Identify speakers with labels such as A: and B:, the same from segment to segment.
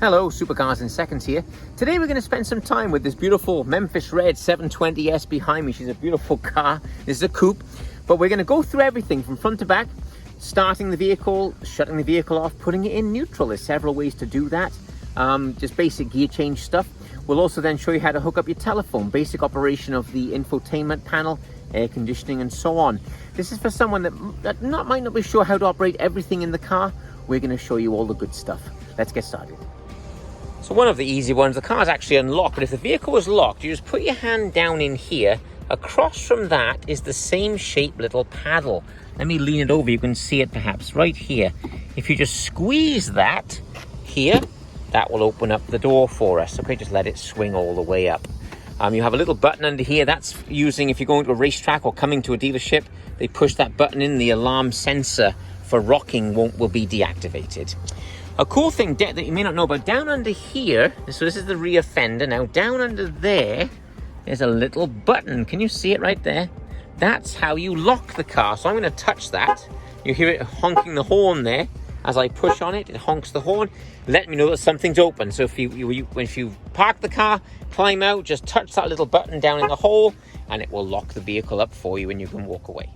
A: Hello, Supercars in Seconds here. Today we're going to spend some time with this beautiful Memphis Red 720S behind me. She's a beautiful car. This is a coupe. But we're going to go through everything from front to back, starting the vehicle, shutting the vehicle off, putting it in neutral. There's several ways to do that. Just basic gear change stuff. We'll also then show you how to hook up your telephone, basic operation of the infotainment panel, air conditioning and so on. This is for someone that might not be sure how to operate everything in the car. We're going to show you all the good stuff. Let's get started. So one of the easy ones, the car's actually unlocked, but if the vehicle was locked, you just put your hand down in here. Across from that is the same shaped little paddle. Let me lean it over, you can see it perhaps right here. If you just squeeze that here, that will open up the door for us. Okay, just let it swing all the way up. You have a little button under here. That's using, if you're going to a racetrack or coming to a dealership, they push that button in, the alarm sensor for rocking will be deactivated. A cool thing that you may not know about, down under here, so this is the rear fender. Now down under there's a little button. Can you see it right there? That's how you lock the car. So I'm going to touch that. You hear it honking the horn there. As I push on it, it honks the horn, letting me know that something's open. So if you park the car, climb out, just touch that little button down in the hole, and it will lock the vehicle up for you and you can walk away.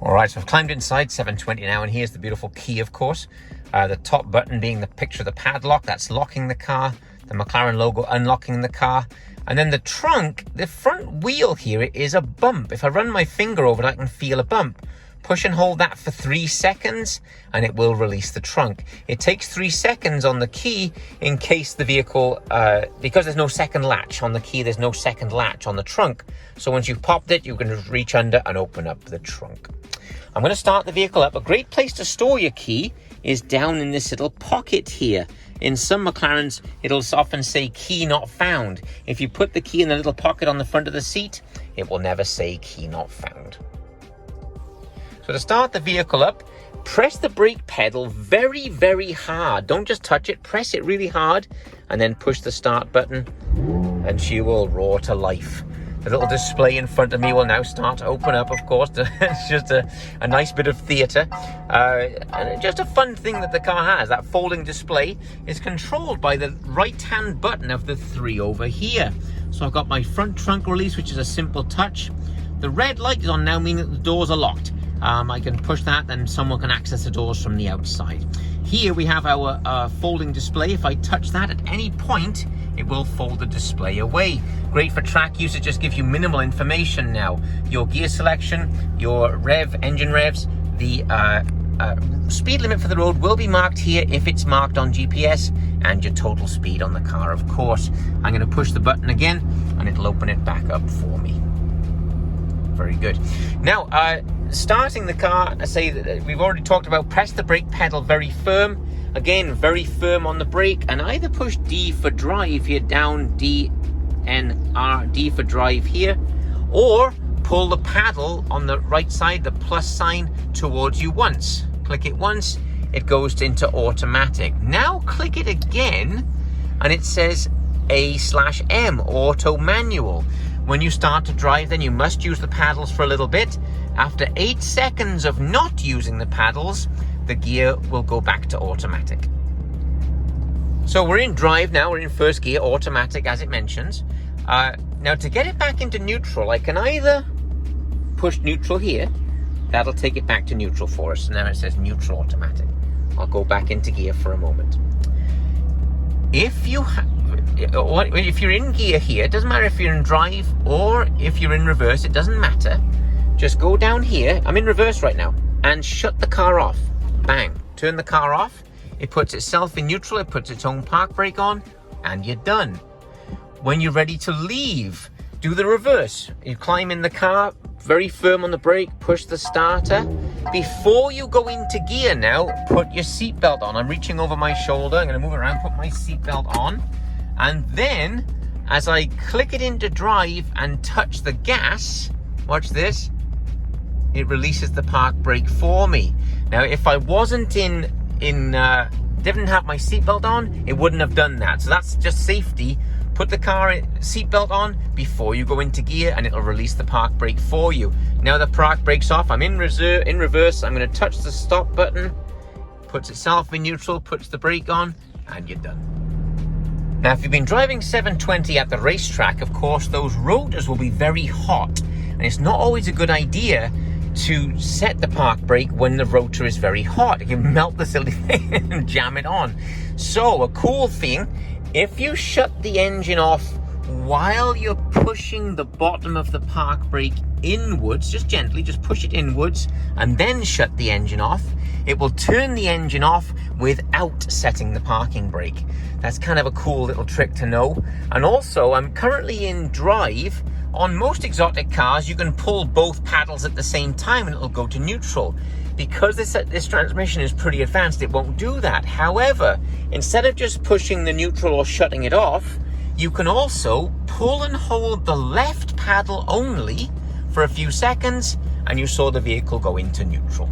A: All right, so I've climbed inside 720 now, and here's the beautiful key, of course. The top button being the picture of the padlock, that's locking the car. The McLaren logo unlocking the car. And then the trunk, the front wheel here is a bump. If I run my finger over it, I can feel a bump. Push and hold that for 3 seconds, and it will release the trunk. It takes 3 seconds on the key in case the vehicle, because there's no second latch on the key, there's no second latch on the trunk. So once you've popped it, you can reach under and open up the trunk. I'm going to start the vehicle up. A great place to store your key is down in this little pocket here. In some McLarens, it'll often say key not found. If you put the key in the little pocket on the front of the seat, it will never say key not found. So to start the vehicle up, press the brake pedal very, very hard. Don't just touch it, press it really hard, and then push the start button, and she will roar to life. The little display in front of me will now start to open up, of course. It's just a nice bit of theatre. And just a fun thing that the car has. That folding display is controlled by the right-hand button of the 3 over here. So I've got my front trunk release, which is a simple touch. The red light is on now, meaning that the doors are locked. I can push that and someone can access the doors from the outside. Here we have our folding display. If I touch that at any point, it will fold the display away. Great for track use, it just gives you minimal information now. Your gear selection, your engine revs, the speed limit for the road will be marked here if it's marked on GPS, and your total speed on the car, of course. I'm going to push the button again and it'll open it back up for me. Very good. Now, starting the car, I say that we've already talked about press the brake pedal very firm. Again, very firm on the brake, and either push D for drive here, down D, N, R, D for drive here, or pull the paddle on the right side, the plus sign, towards you once. Click it once, it goes into automatic. Now click it again, and it says A/M, auto manual. When you start to drive, then you must use the paddles for a little bit. After 8 seconds of not using the paddles, the gear will go back to automatic. So we're in drive now, we're in first gear, automatic as it mentions. Now to get it back into neutral, I can either push neutral here, that'll take it back to neutral for us. Now it says neutral automatic. I'll go back into gear for a moment. If you're in gear here, it doesn't matter if you're in drive or if you're in reverse, it doesn't matter. Just go down here, I'm in reverse right now, and shut the car off. Bang, turn the car off. It puts itself in neutral, it puts its own park brake on, and you're done. When you're ready to leave, do the reverse. You climb in the car, very firm on the brake, push the starter. Before you go into gear now, put your seatbelt on. I'm reaching over my shoulder, I'm gonna move around, put my seatbelt on. And then, as I click it into drive and touch the gas, watch this, it releases the park brake for me. Now, if I wasn't didn't have my seatbelt on, it wouldn't have done that. So that's just safety. Put the car seatbelt on before you go into gear, and it'll release the park brake for you. Now the park brake's off. I'm in reverse. I'm going to touch the stop button. Puts itself in neutral. Puts the brake on. and you're done. Now, if you've been driving 720 at the racetrack, of course, those rotors will be very hot. And it's not always a good idea to set the park brake when the rotor is very hot. It can melt the silly thing and jam it on. So a cool thing, if you shut the engine off while you're pushing the bottom of the park brake inwards, just gently, just push it inwards and then shut the engine off, it will turn the engine off without setting the parking brake. That's kind of a cool little trick to know. And also, I'm currently in drive. On most exotic cars, you can pull both paddles at the same time and it'll go to neutral. Because this transmission is pretty advanced, it won't do that. However, instead of just pushing the neutral or shutting it off, you can also pull and hold the left paddle only for a few seconds, and you saw the vehicle go into neutral.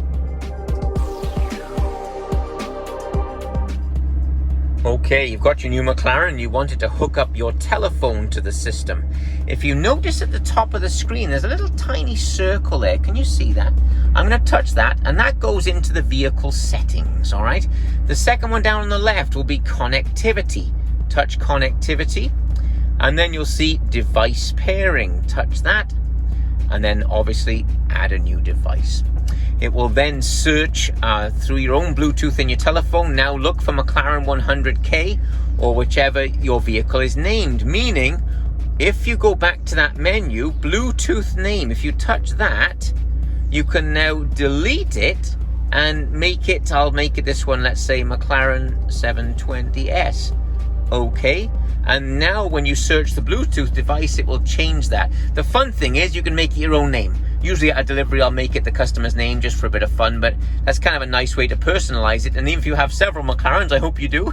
A: Okay, you've got your new McLaren, you wanted to hook up your telephone to the system. If you notice at the top of the screen, there's a little tiny circle there. Can you see that? I'm going to touch that, and that goes into the vehicle settings, all right? The second one down on the left will be connectivity. Touch connectivity, and then you'll see device pairing. Touch that, and then obviously add a new device. It will then search through your own Bluetooth in your telephone. Now look for McLaren 100K or whichever your vehicle is named, meaning if you go back to that menu, Bluetooth name, if you touch that, you can now delete it and make it, I'll make it this one, let's say McLaren 720S. Okay, and now when you search the Bluetooth device, it will change that. The fun thing is you can make it your own name. Usually at delivery, I'll make it the customer's name just for a bit of fun, but that's kind of a nice way to personalize it. And even if you have several McLarens, I hope you do,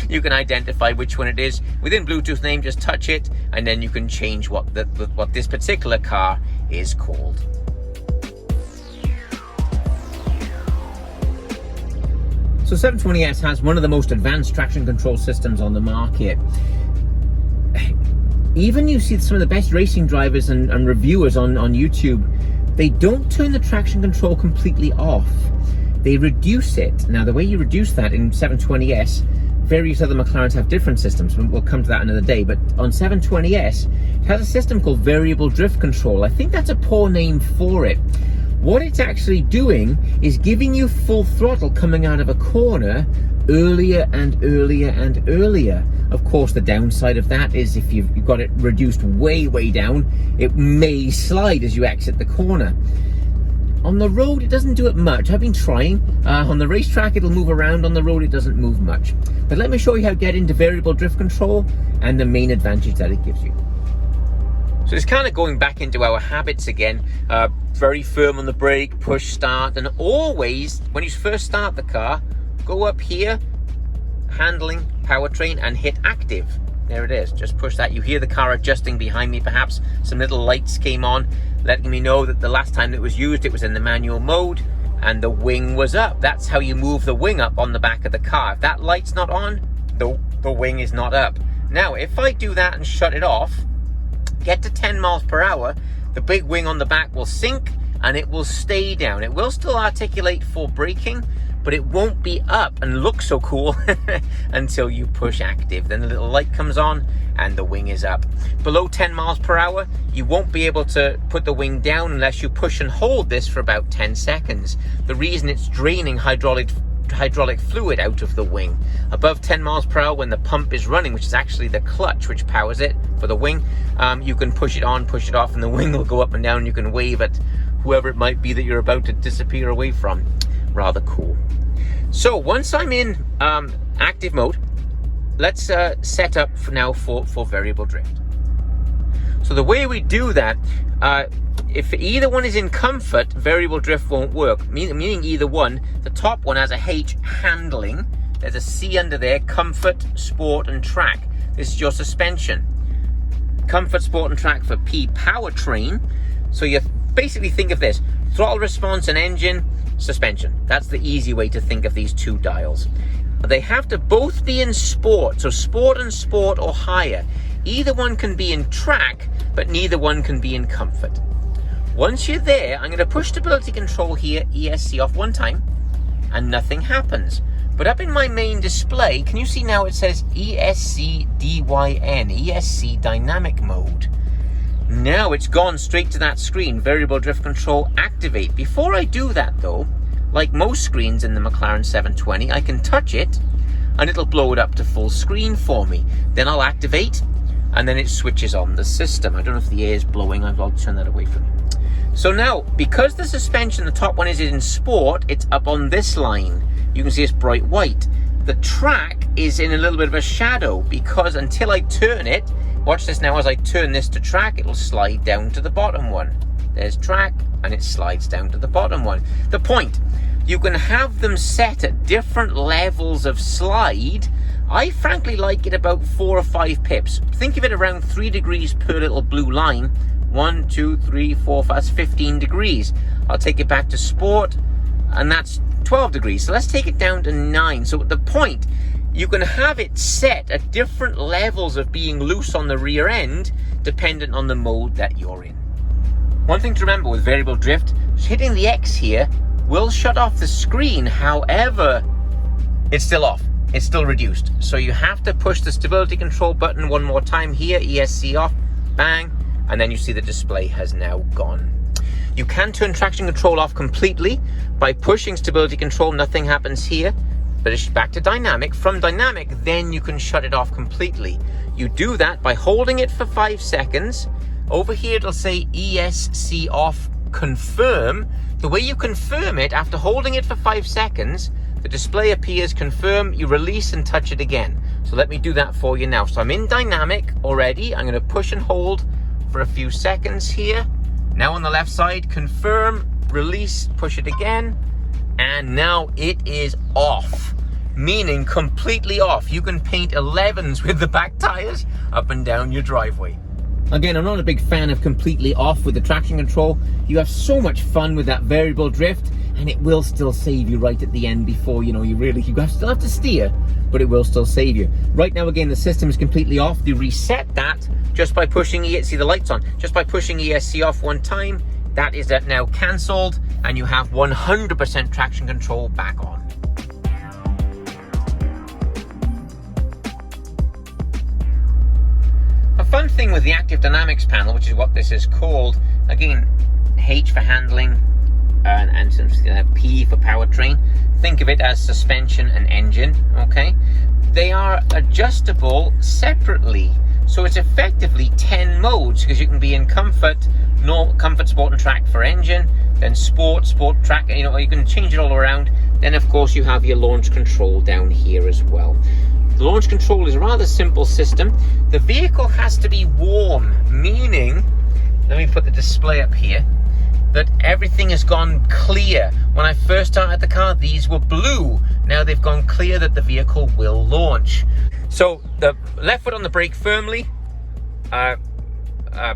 A: you can identify which one it is. Within Bluetooth name, just touch it, and then you can change what this particular car is called. So 720S has one of the most advanced traction control systems on the market. Even you see some of the best racing drivers and reviewers on YouTube, they don't turn the traction control completely off. They reduce it. Now, the way you reduce that in 720S, various other McLarens have different systems. We'll come to that another day. But on 720S, it has a system called variable drift control. I think that's a poor name for it. What it's actually doing is giving you full throttle coming out of a corner earlier and earlier and earlier. Of course, the downside of that is if you've got it reduced way down, it may slide as you exit the corner. On the road, it doesn't do it much. I've been trying. On the racetrack, it'll move around. On the road, it doesn't move much. But let me show you how to get into variable drift control and the main advantage that it gives you. So it's kind of going back into our habits again. Very firm on the brake, push start, and always, when you first start the car, go up here, handling, powertrain, and hit active. There it is, just push that. You hear the car adjusting behind me perhaps. Some little lights came on, letting me know that the last time it was used, it was in the manual mode, and the wing was up. That's how you move the wing up on the back of the car. If that light's not on, the wing is not up. Now, if I do that and shut it off, get to 10 miles per hour, the big wing on the back will sink and it will stay down. It will still articulate for braking, but it won't be up and look so cool until you push active. Then the little light comes on and the wing is up. Below 10 miles per hour, you won't be able to put the wing down unless you push and hold this for about 10 seconds. The reason it's draining hydraulic fluid out of the wing. Above 10 miles per hour, when the pump is running, which is actually the clutch which powers it for the wing, you can push it on, push it off, and the wing will go up and down. You can wave at whoever it might be that you're about to disappear away from. Rather cool. So once I'm in active mode, let's set up for now for variable drift. So the way we do that, if either one is in comfort, variable drift won't work. Meaning either one. The top one has a H, handling. There's a C under there, comfort, sport, and track. This is your suspension. Comfort, sport, and track for P, powertrain. So you basically think of this: throttle response and engine, suspension. That's the easy way to think of these two dials. They have to both be in sport. So sport and sport or higher. Either one can be in track, but neither one can be in comfort. Once you're there, I'm going to push stability control here, ESC off one time, and nothing happens. But up in my main display, can you see now it says ESC DYN, ESC Dynamic Mode. Now it's gone straight to that screen, Variable Drift Control Activate. Before I do that though, like most screens in the McLaren 720, I can touch it and it'll blow it up to full screen for me. Then I'll activate and then it switches on the system. I don't know if the air is blowing, I'll turn that away from me. So now, because the suspension, the top one is in Sport, it's up on this line. You can see it's bright white. The track is in a little bit of a shadow because until I turn it, watch this now, as I turn this to track, it'll slide down to the bottom one. There's track, and it slides down to the bottom one. The point, you can have them set at different levels of slide. I frankly like it about 4 or 5 pips. Think of it around 3 degrees per little blue line. 1, 2, 3, 4, 5, that's 15 degrees. I'll take it back to Sport, and that's 12 degrees. So let's take it down to 9. So at the point, you can have it set at different levels of being loose on the rear end, dependent on the mode that you're in. One thing to remember with variable drift, hitting the X here will shut off the screen. However, it's still off. It's still reduced. So you have to push the stability control button one more time here, ESC off, bang, and then you see the display has now gone. You can turn traction control off completely by pushing stability control. Nothing happens here, but it's back to dynamic. From dynamic, then you can shut it off completely. You do that by holding it for 5 seconds. Over here, it'll say ESC off, confirm. The way you confirm it, after holding it for 5 seconds, the display appears, confirm, you release and touch it again. So let me do that for you now. So I'm in dynamic already. I'm going to push and hold for a few seconds here. Now on the left side, confirm, release, push it again, and now it is off, meaning completely off. You can paint 11s with the back tires up and down your driveway. Again, I'm not a big fan of completely off with the traction control. You have so much fun with that variable drift, and it will still save you right at the end before, you still have to steer, but it will still save you. Right now, again, the system is completely off. You reset that just by pushing see the lights on, just by pushing ESC off one time. That is now cancelled, and you have 100% traction control back on. A fun thing with the active dynamics panel, which is what this is called, again, H for handling, and P for powertrain. Think of it as suspension and engine, okay? They are adjustable separately. So it's effectively 10 modes, because you can be in comfort, comfort, sport and track for engine, then sport, track, you can change it all around. Then of course you have your launch control down here as well. The launch control is a rather simple system. The vehicle has to be warm, meaning, let me put the display up here, that everything has gone clear. When I first started the car, these were blue. Now they've gone clear that the vehicle will launch. So the left foot on the brake firmly,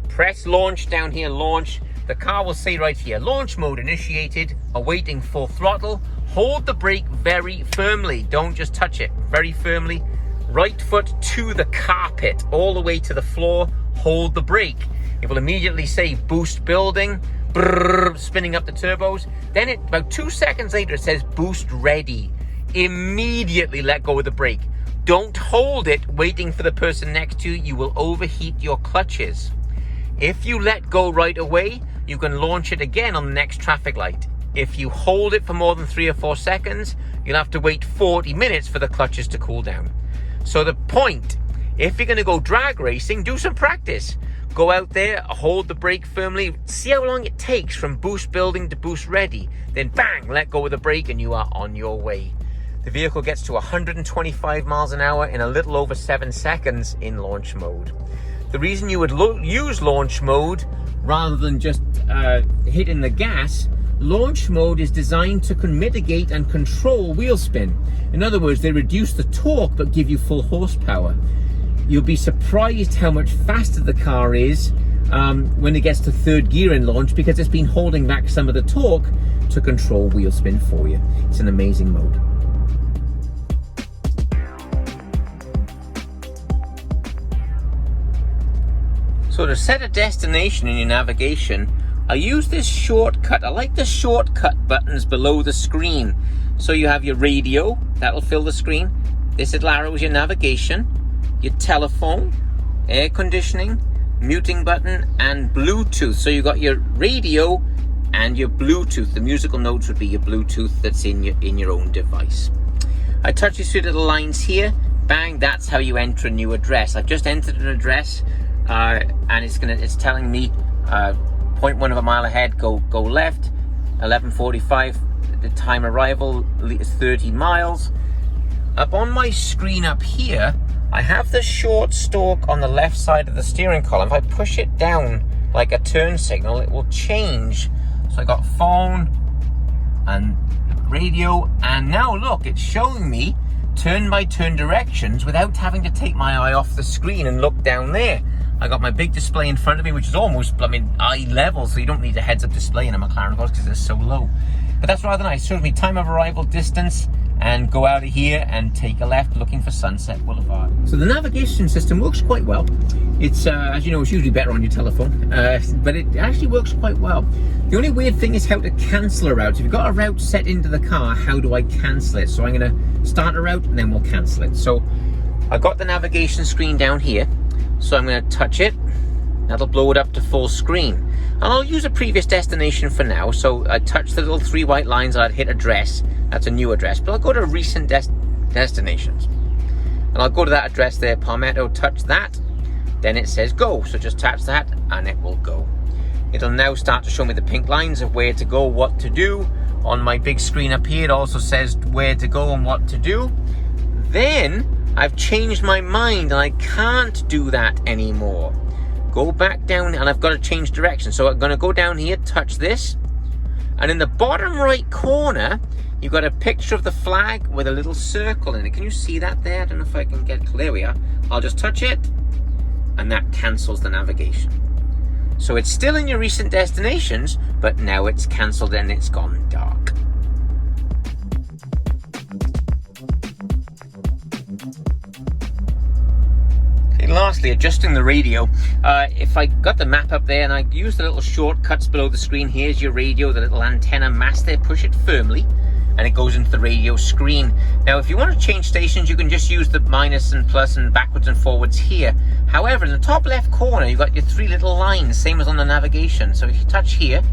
A: press launch down here, launch. The car will say right here, launch mode initiated, awaiting full throttle. Hold the brake very firmly, don't just touch it, very firmly. Right foot to the carpet, all the way to the floor, hold the brake. It will immediately say boost building, brrr, spinning up the turbos. Then about 2 seconds later, it says boost ready. Immediately let go of the brake. Don't hold it waiting for the person next to you. You will overheat your clutches. If you let go right away, you can launch it again on the next traffic light. If you hold it for more than 3 or 4 seconds, you'll have to wait 40 minutes for the clutches to cool down. So the point, if you're going to go drag racing, do some practice. Go out there, hold the brake firmly, see how long it takes from boost building to boost ready. Then bang, let go of the brake and you are on your way. The vehicle gets to 125 miles an hour in a little over 7 seconds in launch mode. The reason you would use launch mode rather than just hitting the gas, launch mode is designed to mitigate and control wheel spin. In other words, they reduce the torque but give you full horsepower. You'll be surprised how much faster the car is when it gets to third gear in launch, because it's been holding back some of the torque to control wheel spin for you. It's an amazing mode. So to set a destination in your navigation, I use this shortcut. I like the shortcut buttons below the screen. So you have your radio, that'll fill the screen. This little arrow is your navigation, your telephone, air conditioning, muting button, and Bluetooth. So you got your radio and your Bluetooth. The musical notes would be your Bluetooth that's in your own device. I touch these three little lines here. Bang, that's how you enter a new address. I've just entered an address, and it's telling me 0.1 of a mile ahead, go left, 11:45, the time arrival is 30 miles. Up on my screen up here, I have the short stalk on the left side of the steering column. If I push it down like a turn signal, it will change. So I got phone and radio, and now look, it's showing me turn-by-turn directions without having to take my eye off the screen and look down there. I got my big display in front of me, which is almost, eye level, so you don't need a heads-up display in a McLaren, of course, because it's so low. But that's rather nice. It shows me time of arrival, distance, and go out of here and take a left looking for Sunset Boulevard. So the navigation system works quite well. It's, as you know, it's usually better on your telephone, but it actually works quite well. The only weird thing is how to cancel a route. If you've got a route set into the car, how do I cancel it? So I'm going to start a route and then we'll cancel it. So I've got the navigation screen down here. So I'm going to touch it. That'll blow it up to full screen. And I'll use a previous destination for now. So I touch the little three white lines, I'd hit address. That's a new address. But I'll go to recent destinations. And I'll go to that address there, Palmetto, touch that. Then it says go. So just touch that and it will go. It'll now start to show me the pink lines of where to go, what to do. On my big screen up here, it also says where to go and what to do. Then I've changed my mind and I can't do that anymore. Go back down and I've got to change direction. So I'm going to go down here, touch this. And in the bottom right corner, you've got a picture of the flag with a little circle in it. Can you see that there? I don't know if I can get, there we are. I'll just touch it and that cancels the navigation. So it's still in your recent destinations, but now it's cancelled and it's gone dark. Lastly, adjusting the radio. If I got the map up there and I use the little shortcuts below the screen, here's your radio, the little antenna mast there, push it firmly and it goes into the radio screen. Now if you want to change stations, you can just use the minus and plus and backwards and forwards here. However, in the top left corner you've got your three little lines, same as on the navigation. So if you touch here,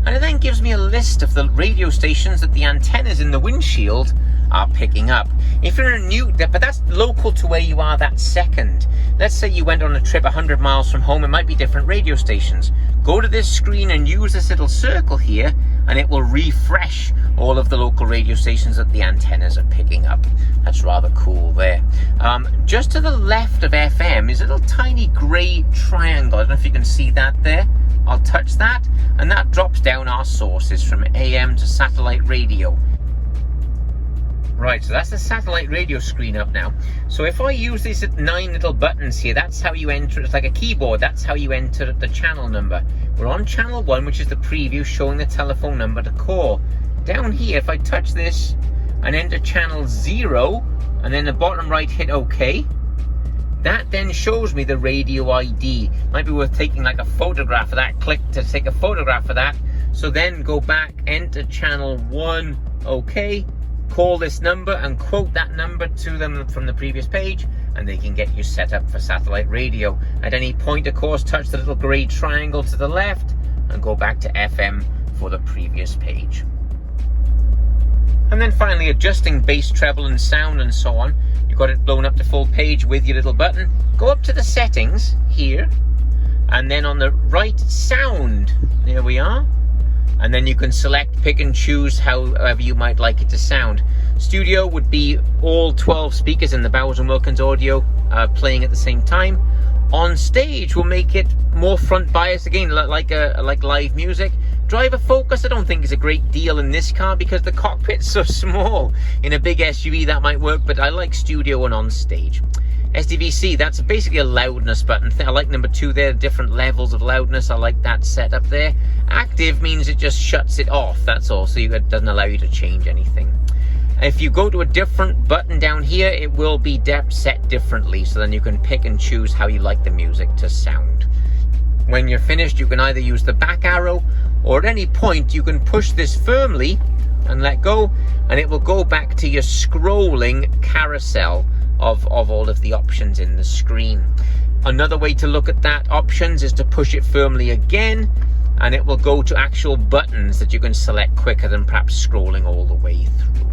A: and it then gives me a list of the radio stations that the antennas in the windshield are picking up. If you're in a new, but that's local to where you are that second. Let's say you went on a trip 100 miles from home, it might be different radio stations. Go to this screen and use this little circle here and it will refresh all of the local radio stations that the antennas are picking up. That's rather cool there. Just to the left of FM is a little tiny grey triangle. I don't know if you can see that there. I'll touch that and that drops down our sources from AM to satellite radio. Right, so that's the satellite radio screen up now. So if I use these 9 little buttons here, that's how you enter. It's like a keyboard. That's how you enter the channel number. We're on channel 1, which is the preview showing the telephone number to call. Down here, if I touch this and enter channel 0, and then the bottom right hit OK, that then shows me the radio ID. Might be worth taking like a photograph of that. Click to take a photograph of that. So then go back, enter channel 1, OK. Call this number and quote that number to them from the previous page and they can get you set up for satellite radio. At any point, of course, touch the little grey triangle to the left and go back to FM for the previous page. And then finally, adjusting bass, treble and sound and so on. You've got it blown up to full page with your little button. Go up to the settings here and then on the right, sound. There we are. And then you can select, pick and choose however you might like it to sound. Studio would be all 12 speakers in the Bowers & Wilkins audio playing at the same time. On stage, we'll make it more front bias again, like live music. Driver focus, I don't think is a great deal in this car because the cockpit's so small. In a big SUV that might work, but I like studio and on stage. SDVC, that's basically a loudness button. I like number 2 there, different levels of loudness. I like that setup there. Active means it just shuts it off, that's all, so it doesn't allow you to change anything. If you go to a different button down here, it will be set differently, so then you can pick and choose how you like the music to sound. When you're finished, you can either use the back arrow, or at any point you can push this firmly and let go, and it will go back to your scrolling carousel of all of the options in the screen. Another way to look at that options is to push it firmly again, and it will go to actual buttons that you can select quicker than perhaps scrolling all the way through.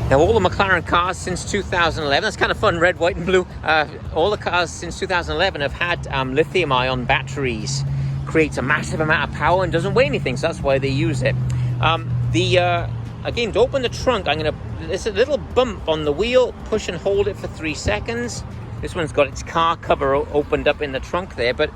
A: Now, all the McLaren cars since 2011, that's kind of fun, red, white and blue. All the cars since 2011 have had lithium-ion batteries. Creates a massive amount of power and doesn't weigh anything, so that's why they use it. Again, to open the trunk, there's a little bump on the wheel. Push and hold it for 3 seconds. This one's got its car cover opened up in the trunk there, but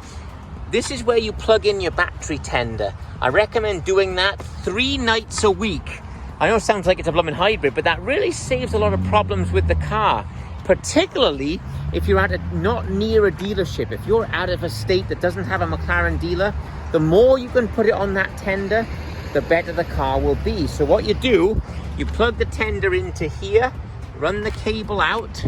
A: this is where you plug in your battery tender. I recommend doing that 3 nights a week. I know it sounds like it's a blooming hybrid, but that really saves a lot of problems with the car, particularly if you're not near a dealership. If you're out of a state that doesn't have a McLaren dealer, the more you can put it on that tender, the better the car will be. So what you do, you plug the tender into here, run the cable out,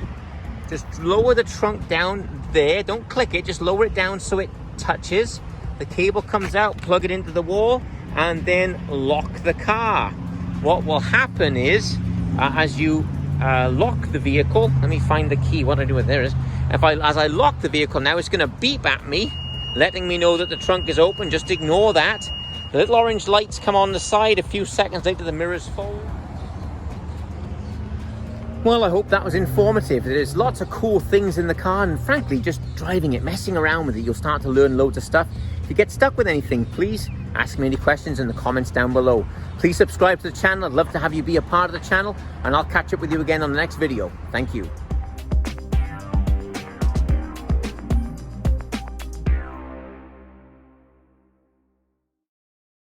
A: just lower the trunk down there, don't click it, just lower it down so it touches. The cable comes out, plug it into the wall, and then lock the car. What will happen is, as you lock the vehicle, let me find the key, what I do with there is, as I lock the vehicle now, it's going to beep at me, letting me know that the trunk is open. Just ignore that. The little orange lights come on the side. A few seconds later, the mirrors fold. Well, I hope that was informative. There's lots of cool things in the car, and frankly, just driving it, messing around with it, you'll start to learn loads of stuff. If you get stuck with anything, please ask me any questions in the comments down below. Please subscribe to the channel. I'd love to have you be a part of the channel, and I'll catch up with you again on the next video. Thank you.